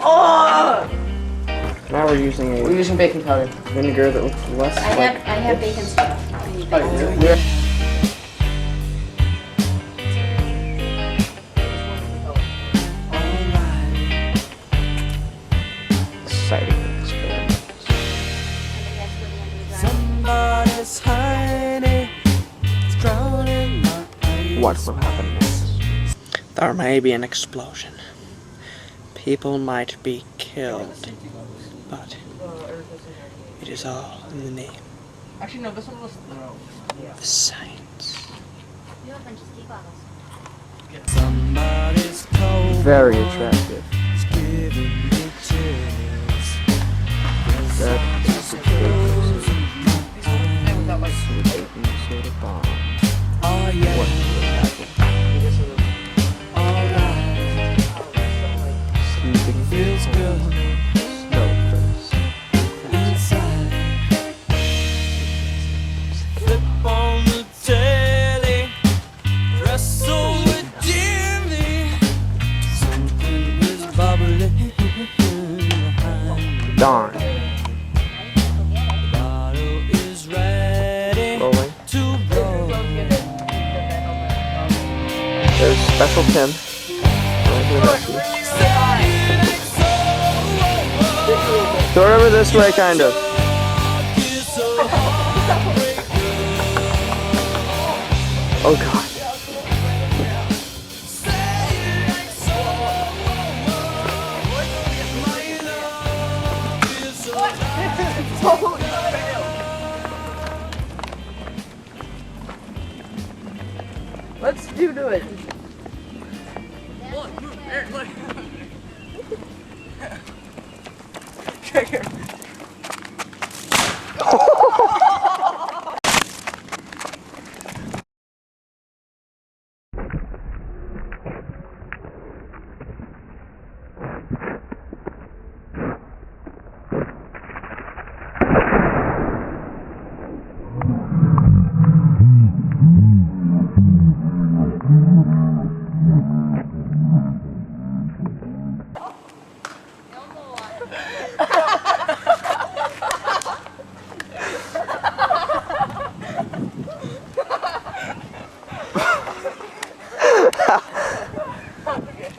Oh! Now we're using We're using baking powder. vinegar that looks less I have bacon stuff. Yeah. exciting experiments. Somebody's hiding, it's drowning my eyes. What will happen next? There may be an explosion. People might be killed. But it is all in the name Actually, no, this one was. of science. Somebody's cold Very attractive. is giving me chills. That is the case. Without like. Baking soda bomb. Oh yeah, What will happen? alright, Sleeping feels good Snowflakes. inside. Flip on the telly, wrestle with Jimmy. Something is bubbling behind. Darn. The bottle is ready Rolling. to blow. There's Special Tim. Right here next to you. Throw it over this way, kind of. Oh god. Let's do it.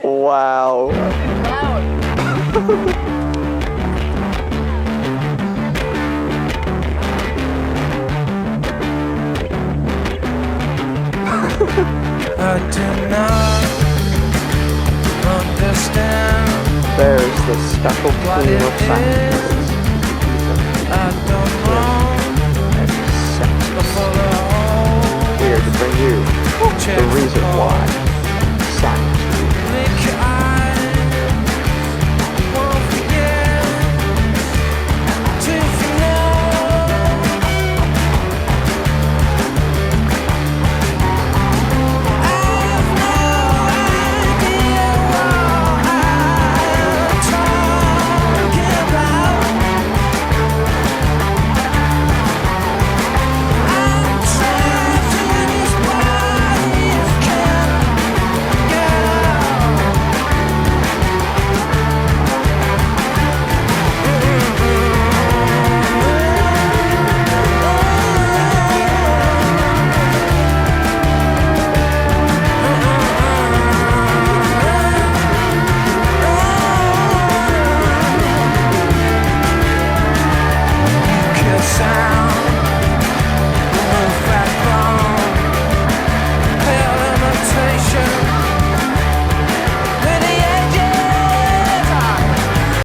Wow. I do not understand. There's the special team of scientists. I don't know And sex. for the whole Here to bring you the reason why.